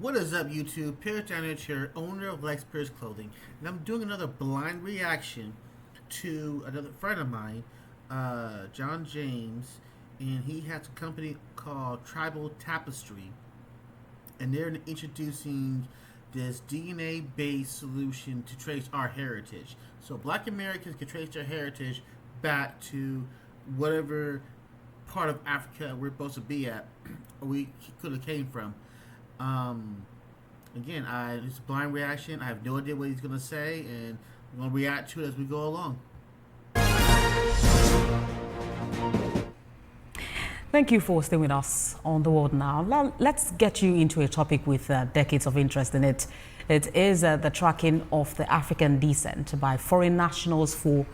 What is up, YouTube? Pierce Daniel here, owner of Lex Pyerse Clothing, and I'm doing another blind reaction to another friend of mine, John James, and he has a company called Tribal Tapestry, and they're introducing this DNA-based solution to trace our heritage. So Black Americans can trace their heritage back to whatever part of Africa we're supposed to be at, or we could have came from. Again, it's a blind reaction. I have no idea what he's gonna say, and I'm gonna react to it as we go along. Thank you for staying with us on The World Now. Let's get you into a topic with decades of interest in it. It is the tracking of the African descent by foreign nationals for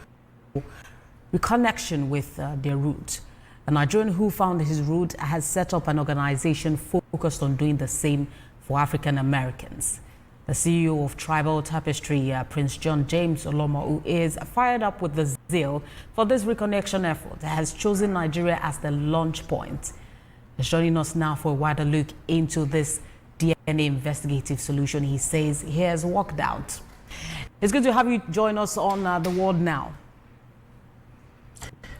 reconnection with their roots. A Nigerian who found his root has set up an organization focused on doing the same for African Americans. The CEO of Tribal Tapestry, Prince John James Olomo, who is fired up with the zeal for this reconnection effort, has chosen Nigeria as the launch point. He's joining us now for a wider look into this DNA investigative solution he says he has worked out. It's good to have you join us on The World Now.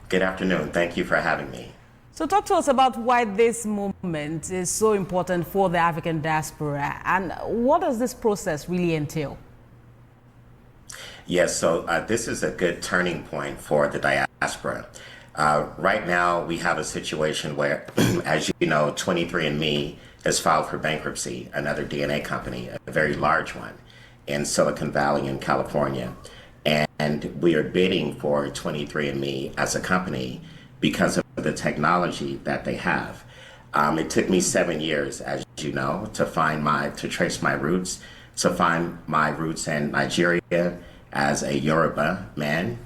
Good afternoon. Thank you for having me. So talk to us about why this movement is so important for the African diaspora, and what does this process really entail? Yes, so this is a good turning point for the diaspora. Right now, we have a situation where, as you know, 23andMe has filed for bankruptcy, another DNA company, a very large one, in Silicon Valley in California. And we are bidding for 23andMe as a company because of the technology that they have. It took me 7 years, as you know, to trace my roots, to find my roots in Nigeria as a Yoruba man.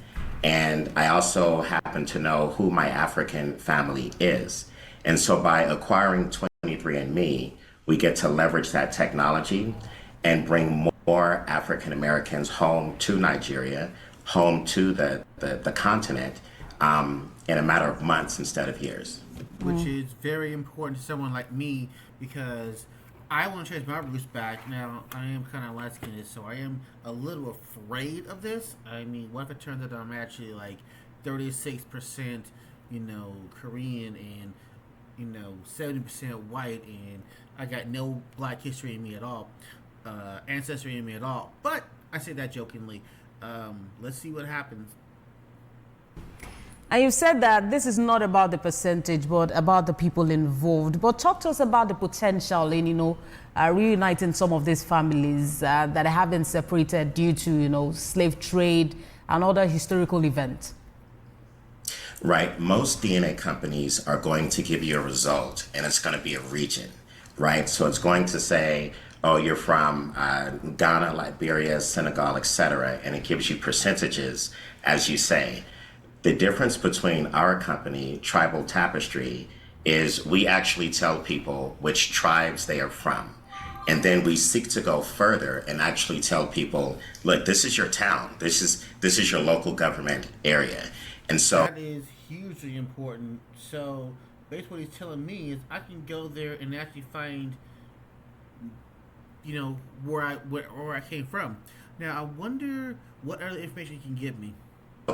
And I also happen to know who my African family is. And so by acquiring 23andMe, we get to leverage that technology and bring more African Americans home to Nigeria, home to the continent, in a matter of months instead of years. Which is very important to someone like me, because I want to trace my roots back. Now, I am kind of light-skinned, so I am a little afraid of this. I mean, what if it turns out that I'm actually like 36%, Korean and, 70% white, and I got no black history in me at all, ancestry in me at all. But I say that jokingly. Let's see what happens. And you said that this is not about the percentage, but about the people involved. But talk to us about the potential in, reuniting some of these families that have been separated due to, slave trade and other historical events. Right. Most DNA companies are going to give you a result, and it's going to be a region, right? So it's going to say, oh, you're from Ghana, Liberia, Senegal, etc., and it gives you percentages, as you say. The difference between our company, Tribal Tapestry, is we actually tell people which tribes they are from. And then we seek to go further and actually tell people, look, this is your town. This is your local government area. And so that is hugely important. So basically what he's telling me is I can go there and actually find, where I came from. Now I wonder what other information he can give me.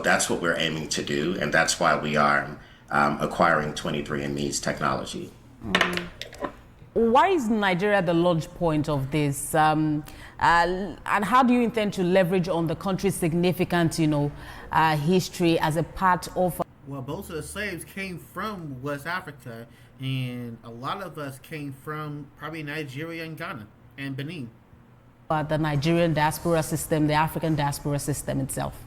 That's what we're aiming to do, and that's why we are acquiring 23andMe's technology. Why is Nigeria the launch point of this? And how do you intend to leverage on the country's significant, history as a part of? Well, most of the slaves came from West Africa, and a lot of us came from probably Nigeria and Ghana and Benin. The Nigerian diaspora system, the African diaspora system itself.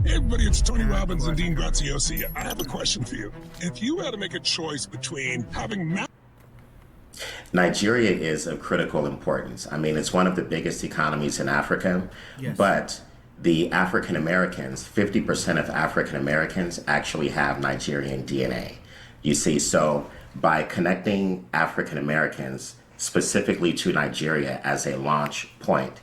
Hey everybody, it's Tony Robbins and Dean Graziosi. I have a question for you. If you had to make a choice between having Nigeria is of critical importance. I mean, it's one of the biggest economies in Africa, yes. But the African Americans, 50% of African Americans actually have Nigerian DNA. You see, so by connecting African Americans specifically to Nigeria as a launch point,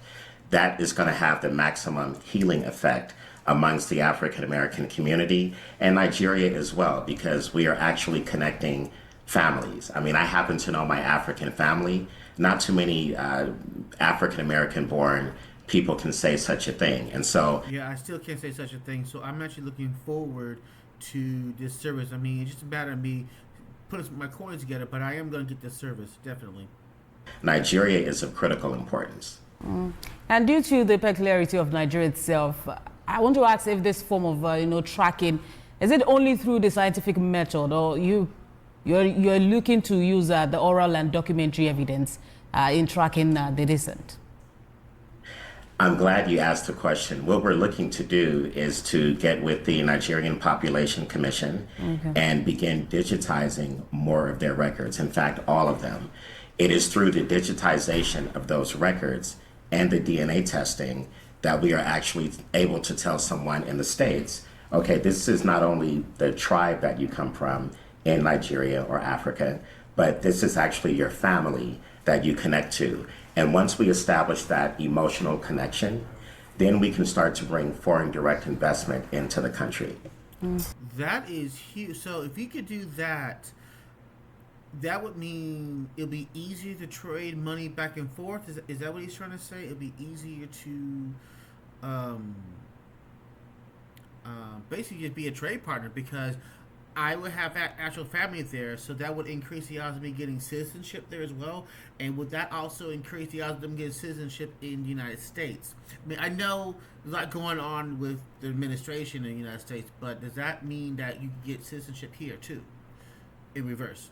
that is going to have the maximum healing effect amongst the African American community and Nigeria as well, because we are actually connecting families. I mean, I happen to know my African family. Not too many African American born people can say such a thing. And so, Yeah, I still can't say such a thing. So I'm actually looking forward to this service. I mean, it's just a matter of me putting my coins together, but I am going to get this service, definitely. Nigeria is of critical importance. And due to the peculiarity of Nigeria itself, I want to ask if this form of tracking, is it only through the scientific method, or you're looking to use the oral and documentary evidence in tracking the descent? I'm glad you asked the question. What we're looking to do is to get with the Nigerian Population Commission and begin digitizing more of their records. In fact, all of them. It is through the digitization of those records and the DNA testing that we are actually able to tell someone in the States, okay, this is not only the tribe that you come from in Nigeria or Africa, but this is actually your family that you connect to. And once we establish that emotional connection, then we can start to bring foreign direct investment into the country. That is huge. So if you could do that, that would mean it'll be easier to trade money back and forth. Is that what he's trying to say? It'll be easier to basically just be a trade partner, because I would have that actual family there, so that would increase the odds of me getting citizenship there as well. And would that also increase the odds of them getting citizenship in the United States? I mean, I know there's a lot going on with the administration in the United States, but does that mean that you get citizenship here too, in reverse?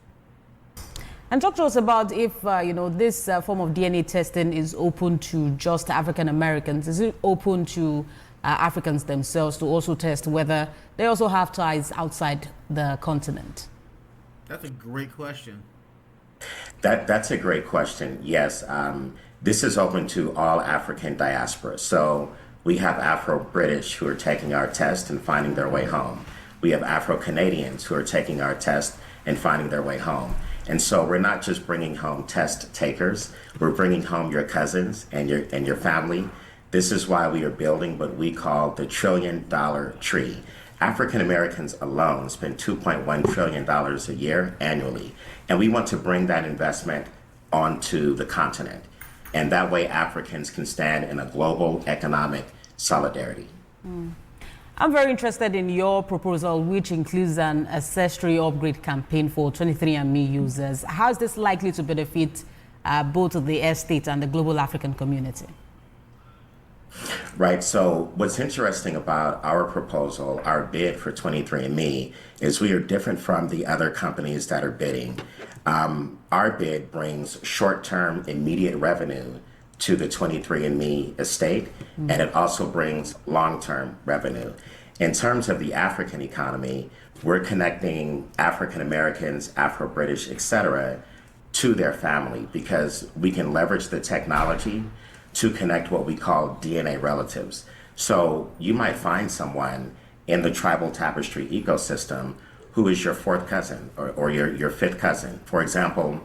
And talk to us about if this form of DNA testing is open to just African Americans. Is it open to Africans themselves to also test whether they also have ties outside the continent? That's a great question. That's a great question. Yes, this is open to all African diaspora. So we have Afro-British who are taking our test and finding their way home. We have Afro-Canadians who are taking our test and finding their way home. And so we're not just bringing home test takers, we're bringing home your cousins and your family. This is why we are building what we call the $1 trillion tree. African Americans alone spend $2.1 trillion a year annually. And we want to bring that investment onto the continent. And that way Africans can stand in a global economic solidarity. I'm very interested in your proposal, which includes an Ancestry upgrade campaign for 23andMe users. How is this likely to benefit both the estate and the global African community? Right. So what's interesting about our proposal, our bid for 23andMe, is we are different from the other companies that are bidding. Our bid brings short-term immediate revenue to the 23andMe estate, and it also brings long-term revenue. In terms of the African economy, we're connecting African Americans, Afro-British, etc., to their family, because we can leverage the technology to connect what we call DNA relatives. So you might find someone in the tribal tapestry ecosystem who is your fourth cousin or your fifth cousin. For example,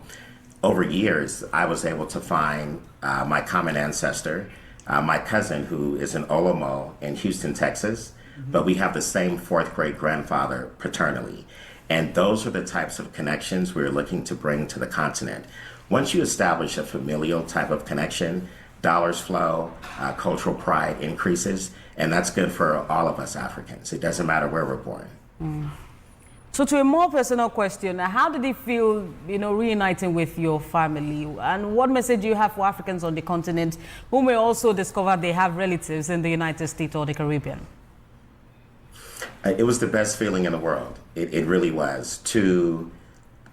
over years, I was able to find my common ancestor, my cousin who is in Olomo in Houston, Texas, but we have the same fourth great grandfather paternally. And those are the types of connections we're looking to bring to the continent. Once you establish a familial type of connection, dollars flow, cultural pride increases, and that's good for all of us Africans. It doesn't matter where we're born. So to a more personal question, how did it feel, reuniting with your family? And what message do you have for Africans on the continent who may also discover they have relatives in the United States or the Caribbean? It was the best feeling in the world. It really was. To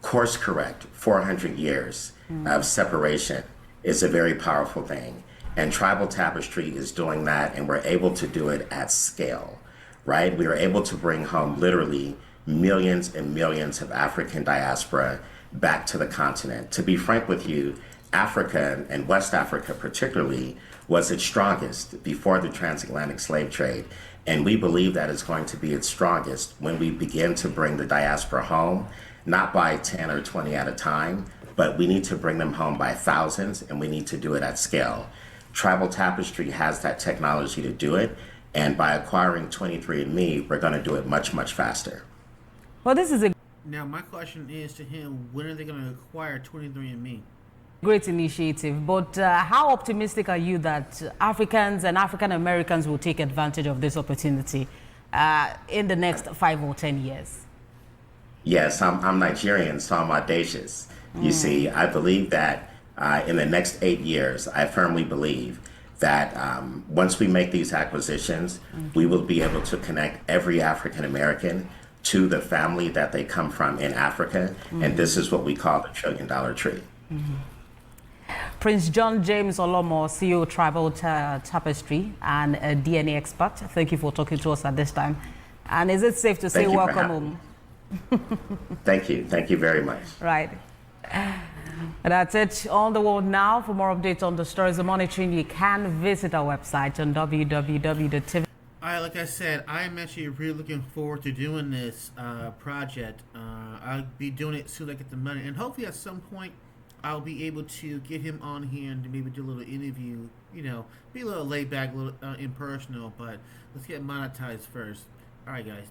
course correct 400 years of separation is a very powerful thing. And Tribal Tapestry is doing that, and we're able to do it at scale, right? We are able to bring home literally millions and millions of African diaspora back to the continent. To be frank with you, Africa, and West Africa particularly, was its strongest before the transatlantic slave trade. And we believe that it's going to be its strongest when we begin to bring the diaspora home, not by 10 or 20 at a time, but we need to bring them home by thousands, and we need to do it at scale. Tribal Tapestry has that technology to do it, and by acquiring 23andMe, we're going to do it much, much faster. Well, this is a Now, my question is to him: when are they going to acquire 23andMe? Great initiative, but how optimistic are you that Africans and African Americans will take advantage of this opportunity in the next 5 or 10 years? Yes, I'm Nigerian, so I'm audacious. You see, I believe that in the next 8 years, I firmly believe that once we make these acquisitions, we will be able to connect every African American to the family that they come from in Africa. And this is what we call the $1 trillion tree. Prince John James Olomo, CEO Tribal Tapestry and a DNA expert. Thank you for talking to us at this time. And is it safe to say welcome home? Thank you. Thank you very much. Right. That's it on the world now. For more updates on the stories of monitoring, you can visit our website on www.tv. All right, like I said, I'm actually really looking forward to doing this project. I'll be doing it as soon as I get the money, and hopefully at some point I'll be able to get him on here and maybe do a little interview, you know, be a little laid back, a little impersonal, but let's get monetized first. All right, guys.